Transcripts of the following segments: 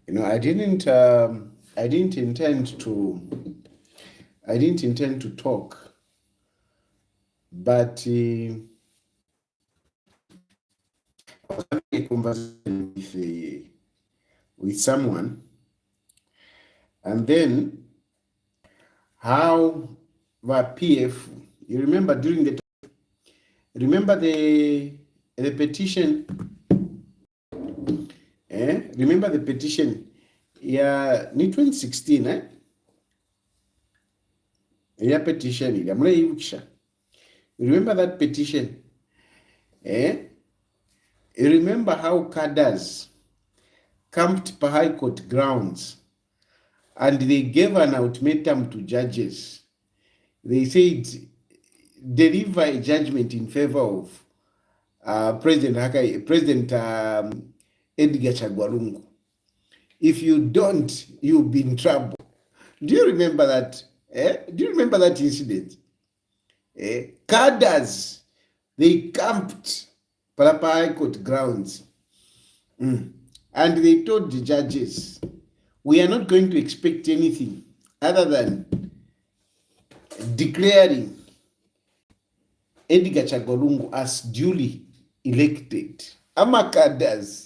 I didn't intend to, talk, but I was having a conversation with someone, and then how the PF, you remember the petition, remember the petition, yeah, ni 2016, yeah, petition, you remember that petition, you remember how cadres camped per High Court grounds and they gave an ultimatum to judges. They said, deliver a judgment in favor of President Edgar Chagwarungu. If you don't, you'll be in trouble. Do you remember that? Do you remember that incident? Cadres, they camped Palapa High Court grounds. And they told the judges, we are not going to expect anything other than declaring Edgar Chagwarungu as duly elected. Amakadas.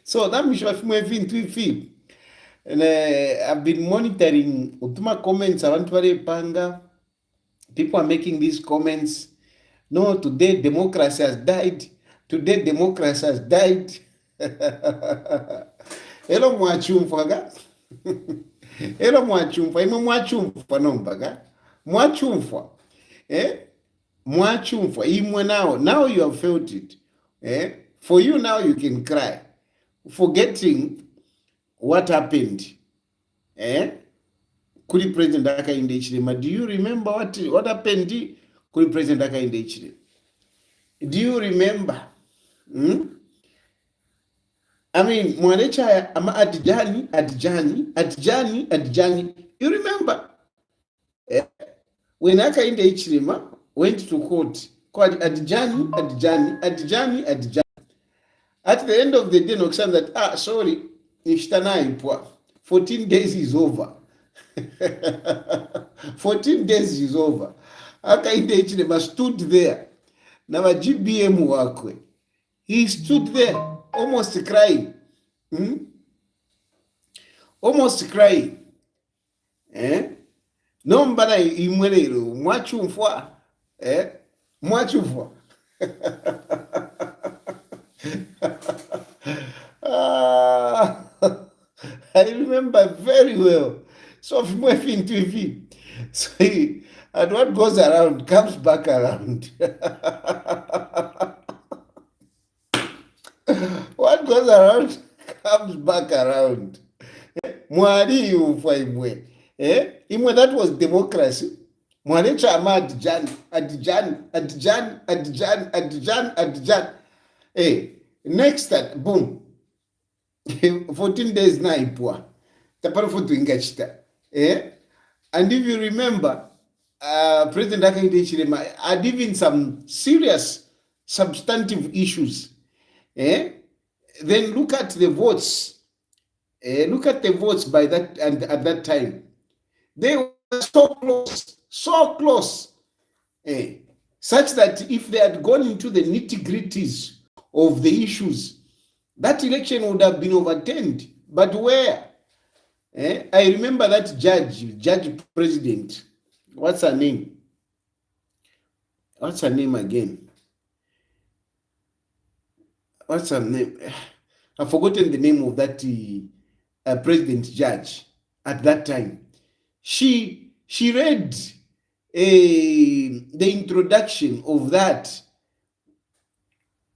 So that means and I've been monitoring utuma comments around panga. People are making these comments. No, today democracy has died. Today democracy has died. Hello mwachumfaga. Hello mwachumfa. Imo mwachumfa nombaga. Mwachumfa. Mwachumfa. Imwe now you have felt it. For you now you can cry, forgetting what happened. Kuli President Hakainde Hichilema. Do you remember what happened? Kuli President Hakainde Hichilema. Do you remember? I mean, Mwalecha ama Adjani. You remember? When Hakainde Hichilema went to court, called Adjani. At the end of the day, Noxan that, sorry, Nishtana Ipwa. 14 days is over. 14 days is over. Hakainde Hichilema stood there. Na GBM wakwe. He stood there, almost crying. Almost crying. No mbana imwelero. Mwachumfwa. Mwachumfwa. I remember very well. So from TV. So and what goes around comes back around. What goes around comes back around. Mwari ufa imwe. Imwe, that was democracy. Mwari chama Adjan. Next that, boom. 14 days na ipwa. Taparufutu ingachita. And if you remember, President Hakainde Hichilema had even some serious substantive issues. Then look at the votes. Look at the votes by that and at that time. They were so close, such that if they had gone into the nitty-gritties of the issues, that election would have been overturned. But where? I remember that judge president. What's her name? What's her name again? What's her name? I've forgotten the name of that president judge at that time. She read the introduction of that.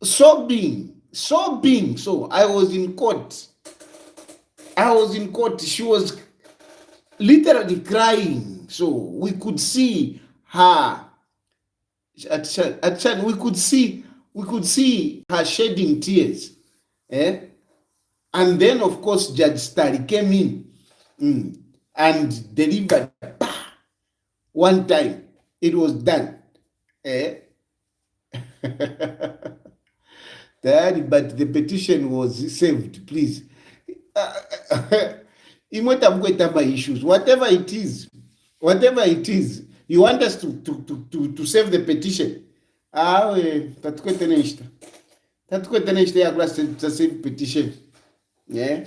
Sobbing. So I was in court. She was literally crying. So we could see her. We could see her shedding tears. And then, of course, Judge Stari came in and delivered one time. It was done. But the petition was saved, please. issues, whatever it is, you want us to save the petition. Tatukwete neshta ya kula save petition. Yeah.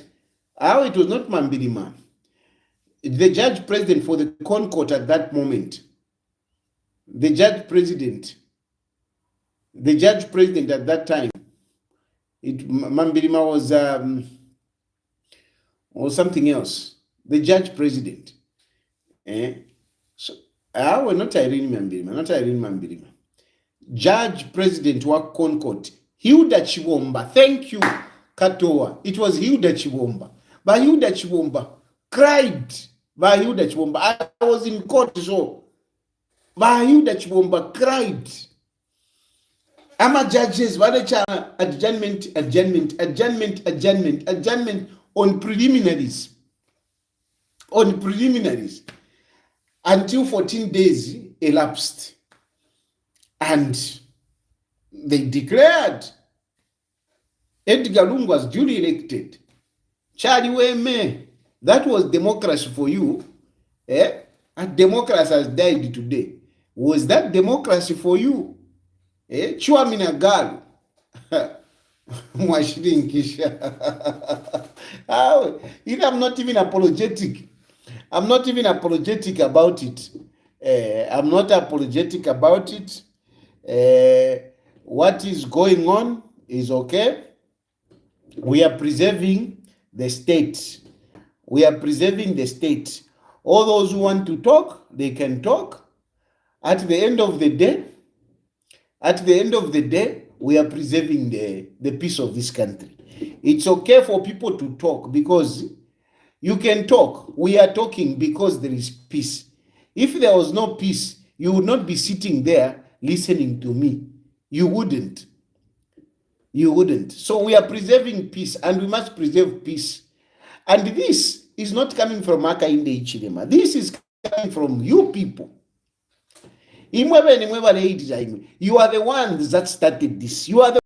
It was not Mambirima. The judge president for the Concord at that moment, the judge president at that time, Mambirima was something else. The judge president. So, not Irene Mambirima. Judge president wa Concord, Hilda Chibomba. Thank you, Katoa. It was Hilda Chibomba. But Hilda Chibomba cried. By Hilda Chibomba. I was in court, so by Hilda Chibomba cried. Ama judges, adjournment on preliminaries. Until 14 days elapsed. And they declared Edgar Lungu was duly elected. Charlie Weme. That was democracy for you. And democracy has died today. Was that democracy for you? Chwamina Galu. I'm not even apologetic. I'm not apologetic about it. What is going on is okay. We are preserving the state. All those who want to talk, they can talk. At the end of the day, we are preserving the peace of this country. It's okay for people to talk because you can talk. We are talking because there is peace. If there was no peace, you would not be sitting there listening to me. You wouldn't. So we are preserving peace, and we must preserve peace. And this is not coming from Hakainde Hichilema. This is coming from you people. You are the ones that started this. You are the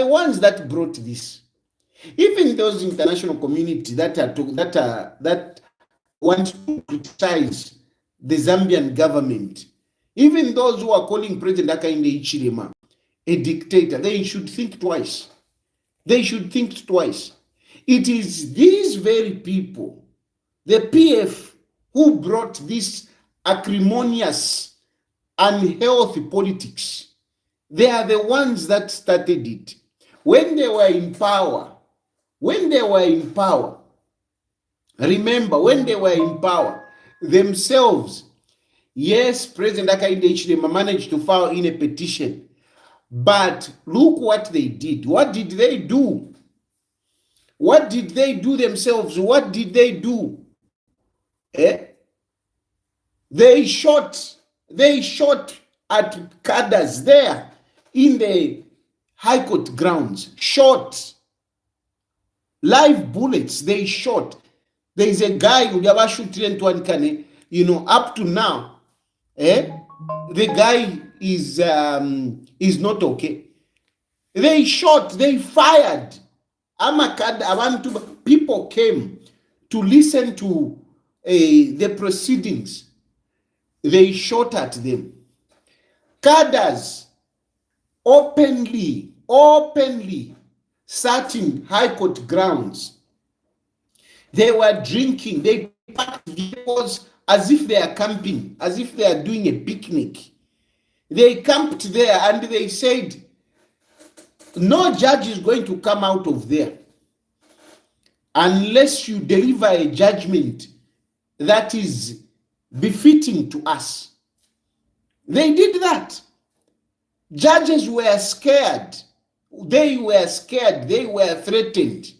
ones that brought this. Even those international community that want to criticize the Zambian government, even those who are calling President Hakainde Hichilema a dictator, they should think twice. It is these very people, the PF, who brought this acrimonious, unhealthy politics. They are the ones that started it. When they were in power, remember, when they were in power, themselves, yes, President Hakainde Hichilema managed to file in a petition, but look what they did. What did they do? What did they do themselves? What did they do? They shot at cadres there in the High Court grounds. Shot. Live bullets, they shot. There is a guy who never shoot up to now. The guy is not okay. They shot, they fired. People came to listen to the proceedings. They shot at them. Cadres openly sat in High Court grounds. They were drinking. They packed vehicles as if they are camping, as if they are doing a picnic. They camped there and they said, no judge is going to come out of there unless you deliver a judgment that is befitting to us. They did that. Judges were scared. They were threatened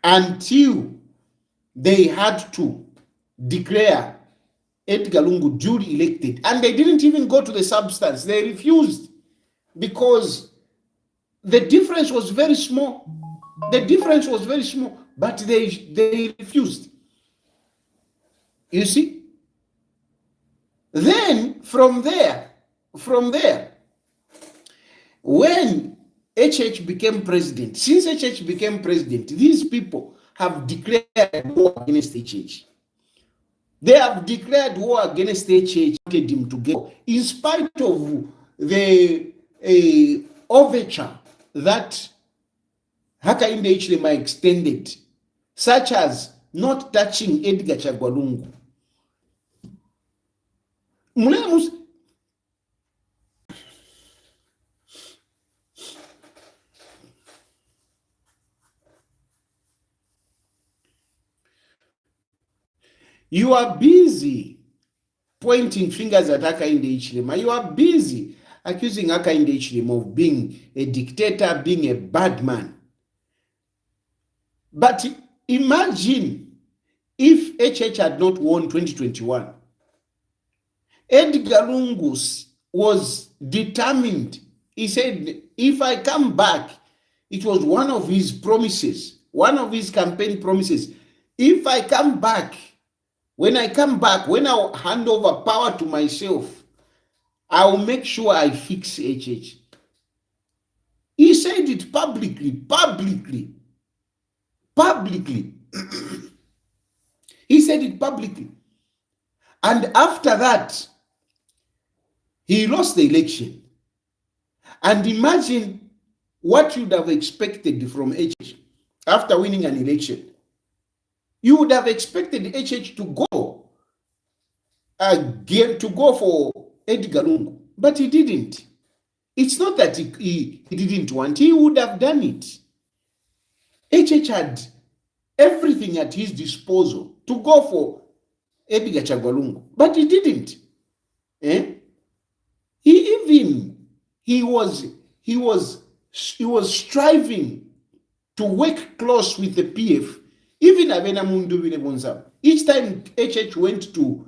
until they had to declare Edgar Lungu duly elected. And they didn't even go to the substance. They refused because the difference was very small. But they refused. You see? Then from there, when HH became president. Since HH became president, these people have declared war against HH. They have declared war against HH, wanted him to go, in spite of the overture that Hakainde Hichilema extended, such as not touching Edgar Chagwa Lungu. You are busy pointing fingers at Hakainde Hichilema. You are busy accusing Hakainde Hichilema of being a dictator, being a bad man. But imagine if HH had not won 2021. Edgar Lungu was determined. He said, if I come back, it was one of his promises, one of his campaign promises. If I come back, when I hand over power to myself, I will make sure I fix HH. He said it publicly. He said it publicly. And after that, he lost the election. And imagine what you'd have expected from HH after winning an election. You would have expected HH to go again, to go for Edgar Lungu, but he didn't. It's not that he didn't want, he would have done it. HH had everything at his disposal to go for Edgar Chagwa Lungu, but he didn't. He was striving to work close with the PF. Even Avena Mundu Bonza, each time HH went to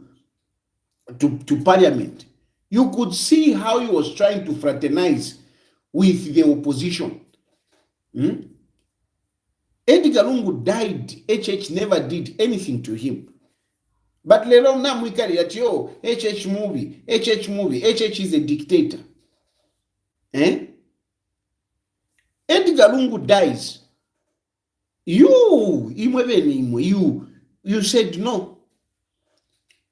parliament, you could see how he was trying to fraternize with the opposition. Edgar Lungu died, HH never did anything to him. But lero na mwikari at yo, HH movie, HH is a dictator. Edgar Lungu dies. You said no.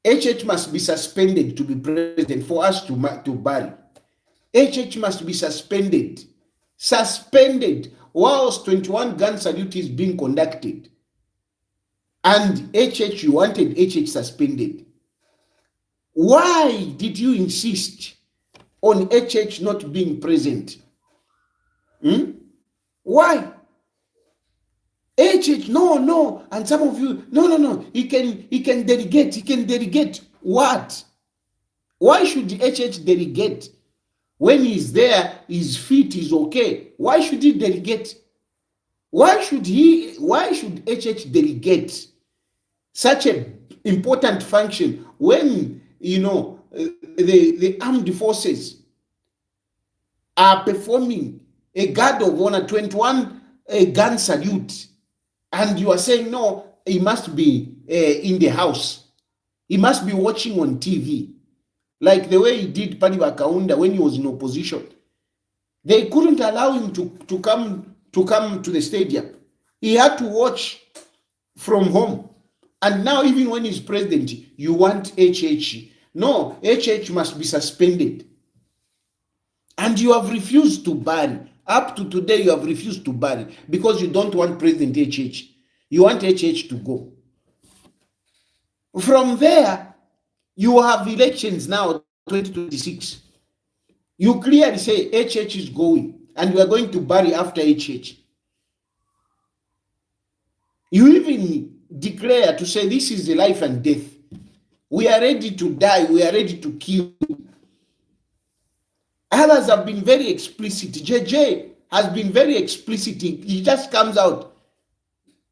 HH must be suspended to be president for us to bury. HH must be suspended whilst 21 gun salute is being conducted. And HH, you wanted HH suspended. Why did you insist on HH not being present? Why? HH, no, and some of you, no, he can delegate, what? Why should HH delegate? When he's there, his feet is okay. Why should he delegate? Why should HH delegate such an important function when, the armed forces are performing a guard of honor, 21 gun salute, and you are saying, no, he must be in the house. He must be watching on TV. Like the way he did Paniba Kaunda when he was in opposition. They couldn't allow him to come to the stadium. He had to watch from home. And now even when he's president, you want HH. No, HH must be suspended. And you have refused to ban. Up to today, you have refused to ban because you don't want President HH. You want HH to go. From there, you have elections now, 2026. You clearly say HH is going, and we are going to bury after HH. You even declare to say this is the life and death. We are ready to die. We are ready to kill. Others have been very explicit. JJ has been very explicit. He just comes out.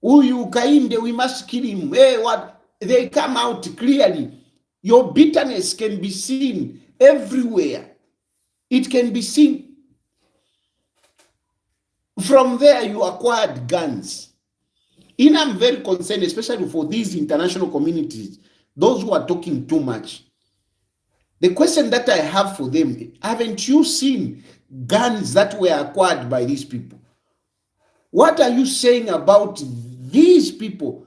Uyu Kainde, we must kill him. Hey, what? They come out clearly. Your bitterness can be seen everywhere. It can be seen. From there, you acquired guns. And I'm very concerned, especially for these international communities, those who are talking too much. The question that I have for them, haven't you seen guns that were acquired by these people? What are you saying about these people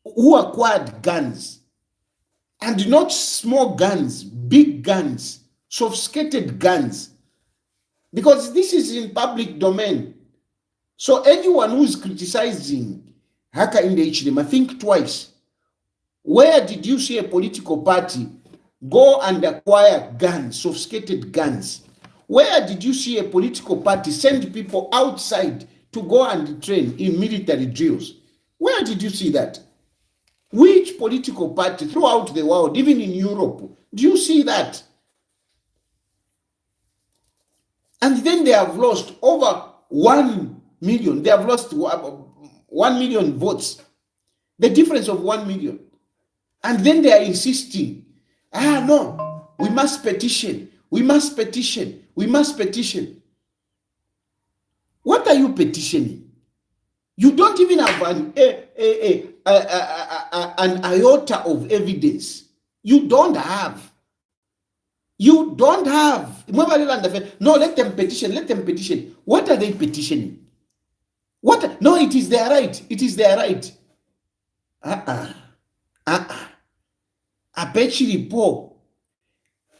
who acquired guns? And not small guns, big guns, sophisticated guns. Because this is in public domain. So anyone who is criticizing Hakainde Hichilema, think twice. Where did you see a political party go and acquire guns, sophisticated guns? Where did you see a political party send people outside to go and train in military drills? Where did you see that? Which political party throughout the world, even in Europe, do you see that? And then they have lost over 1 million. They have lost 1 million votes. The difference of 1 million. And then they are insisting, no, we must petition. We must petition. We must petition. What are you petitioning? You don't even have an iota of evidence. You don't have. You don't have. No, let them petition. Let them petition. What are they petitioning? What? No, it is their right. It is their right. Apechiri Paul,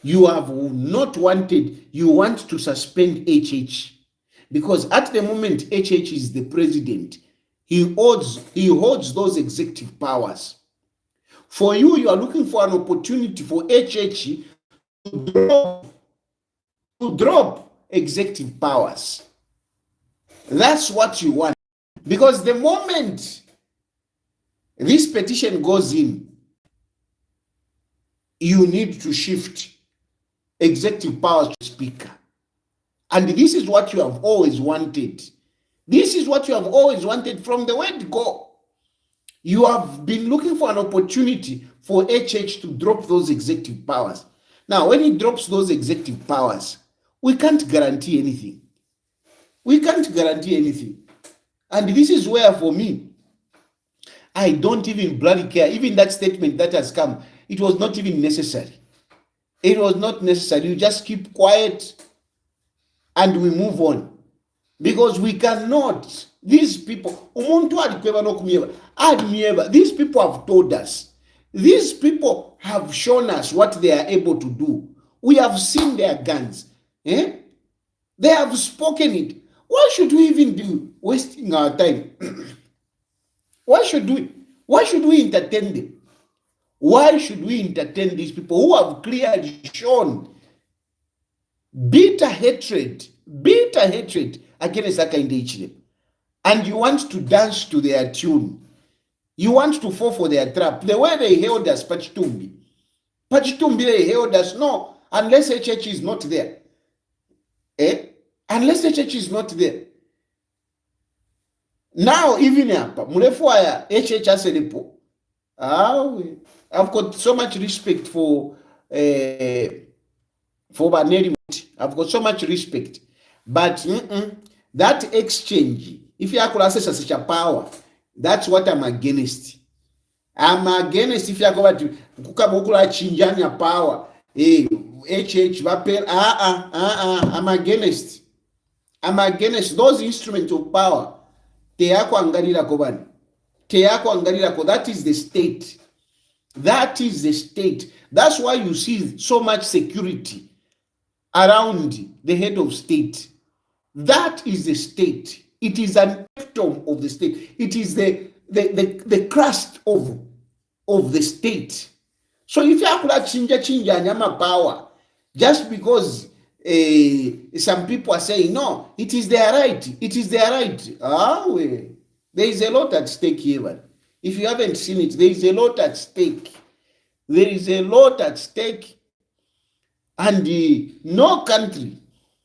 you have not wanted, you want to suspend HH. Because at the moment, HH is the president. He holds those executive powers. For you, you are looking for an opportunity for HH to drop executive powers. That's what you want. Because the moment this petition goes in, you need to shift executive powers to speaker. And this is what you have always wanted. This is what you have always wanted from the word go. You have been looking for an opportunity for HH to drop those executive powers. Now, when he drops those executive powers, we can't guarantee anything. We can't guarantee anything. And this is where, for me, I don't even bloody care. Even that statement that has come, it was not even necessary. It was not necessary. You just keep quiet and we move on. Because we cannot, these people, these people have told us, these people have shown us what they are able to do. We have seen their guns. They have spoken it. Why should we even be wasting our time? Why should we entertain them? Why should we entertain these people who have clearly shown bitter hatred against Hakainde Hichilema? And you want to dance to their tune. You want to fall for their trap. The way they held us, Pachitumbi, they held us. No, unless HH is not there. Unless HH is not there. Now, even Murefuaya, HH Aselepo. I've got so much respect for Baneri. I've got so much respect. But that exchange, if you could access such a power, that's what I'm against. I'm against if you go to Kukabukula Chinjanya power. HH Vapel. I'm against. I'm against those instruments of power. That is the state. That is the state. That's why you see so much security around the head of state. That is the state. It is an epitome of the state. It is the crust of the state. So if you have chinja power, just because some people are saying, no, it is their right. It is their right. There is a lot at stake here. If you haven't seen it, there is a lot at stake. There is a lot at stake. And no country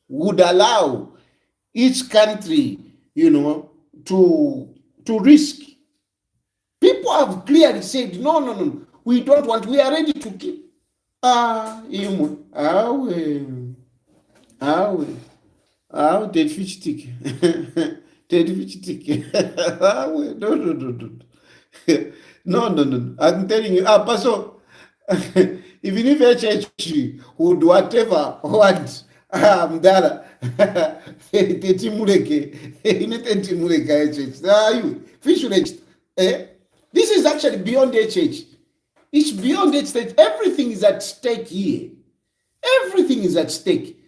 would allow each country, to risk. People have clearly said, no, we don't want, we are ready to kill. No. I'm telling you, Pastor, Even if HH would whatever want, mdala tetimuleke inetetimuleka HH. You fish next. This is actually beyond HH. It's beyond HH. Everything is at stake here. Everything is at stake.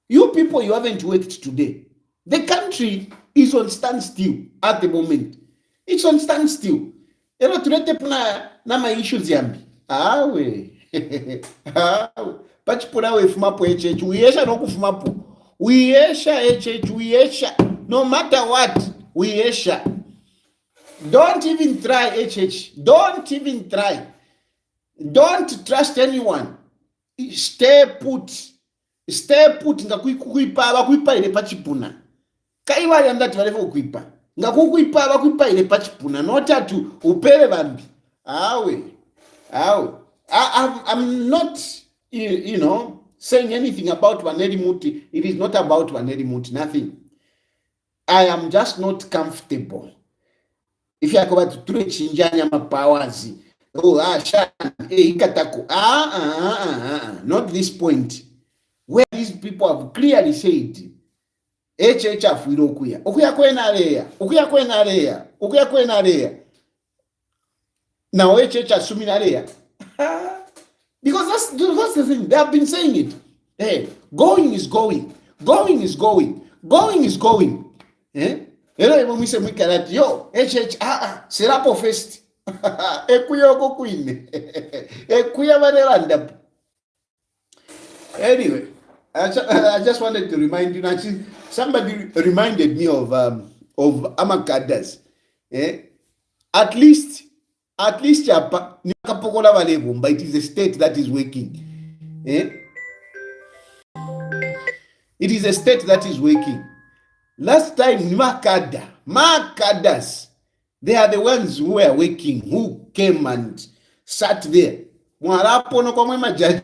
You people, you haven't worked today. The country is on standstill at the moment. It's on standstill. Ero tulete puna na issues yambi. Awe. Pachipuna we fumapo HH. Uyesha no kufumapo. Uyesha HH. Uyesha. No matter what. Uyesha. Don't even try HH. Don't even try. Don't trust anyone. Stay put. Stay put. Ngakuipa ile pachipuna. Kaiwa yandati walevo kuipa. Ngakuipa bakuipa ile pachipuna. Notatu upele bambi. Awe. I'm not, saying anything about Waneri Muti. It is not about Waneri Muti. Nothing. I am just not comfortable. If you are going to treat Shinjanya Mapawazi, not this point. Where these people have clearly said, HHF will okuya. Okuya kwenarea. Now HH assuming area. Because that's the thing. They have been saying it. Hey, going is going. Going is going. Going is going. When we say we cannot, HH, Serapo first. Ekuya go queen. Ekuya Vaderanda. Anyway, I just wanted to remind you. Actually, somebody reminded me of Amakadas. At least Nikapokola Valebo, but it is a state that is working. It is a state that is working. Last time, Makadas, they are the ones who were working, who came and sat there. Mwarapono kwa mwema jaji.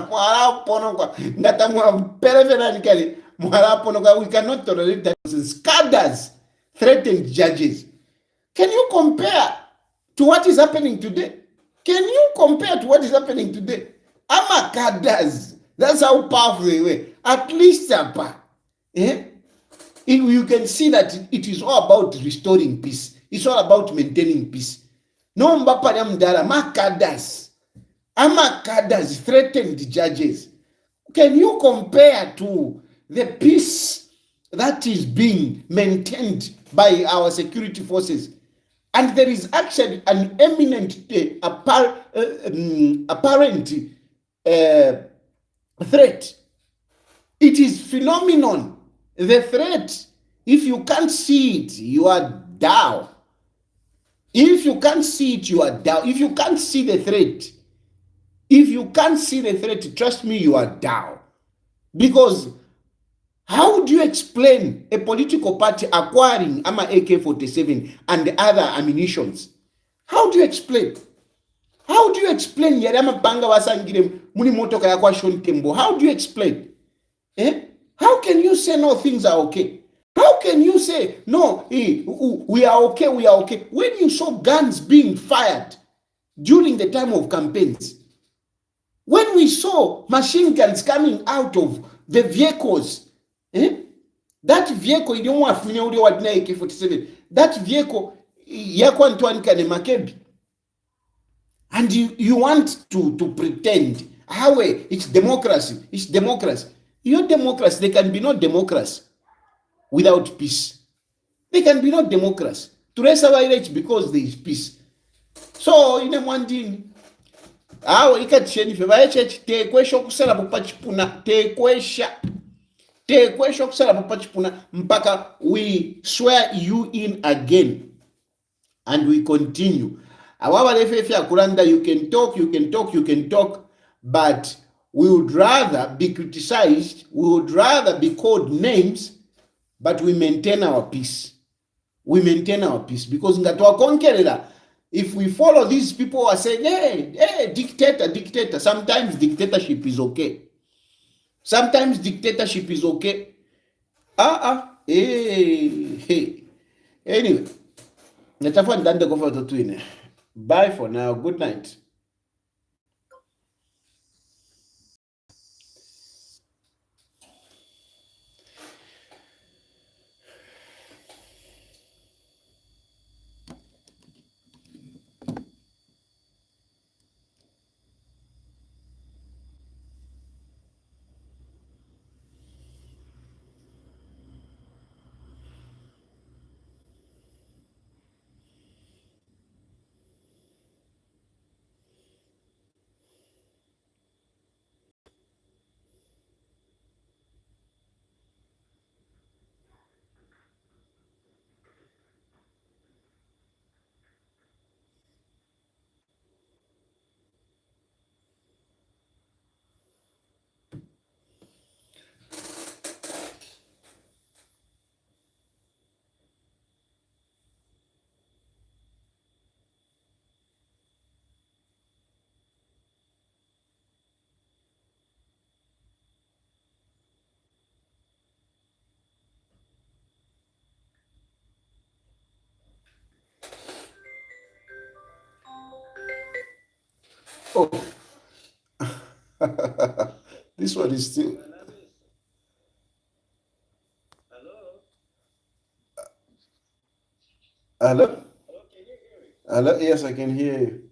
Mwarapono kwa ngata mwaraperevenanikali. Mwarapono kwa we cannot tolerate that. Cadres threatened judges. Can you compare to what is happening today? Can you compare to what is happening today? Amakadas. That's how powerful they were. At least, you can see that it is all about restoring peace. It's all about maintaining peace. No Mbapadamdara, Amakadas threatened the judges. Can you compare to the peace that is being maintained by our security forces? And there is actually an eminent, apparent threat. It is phenomenon. The threat, if you can't see it, you are down. If you can't see it, you are down. If you can't see the threat, trust me, you are down. Because how do you explain a political party acquiring AK-47 and other ammunitions? How do you explain? How do you explain Yarama Banga Wasangire Munimoto Kayakwa Shon Tembo? How do you explain? How can you say no, things are okay? How can you say no, we are okay, when you saw guns being fired during the time of campaigns? When we saw machine guns coming out of the vehicles, that vehicle, you don't want to know what AK-47. That vehicle, and you want to pretend, it's democracy. It's democracy. Your democracy, there can be no democracy without peace. There can be no democracy. To raise our rights because there is peace. So, in a one thing, mpaka we swear you in again and we continue. You can talk, but we would rather be criticized, we would rather be called names, but we maintain our peace. We maintain our peace because if we follow these people who are saying, hey, dictator, sometimes dictatorship is okay. Sometimes dictatorship is okay. Hey. Anyway, natafuta ndande kwa watu tuine. Bye for now. Good night. Oh, this one is still. Hello? Hello? Yes, I can hear you.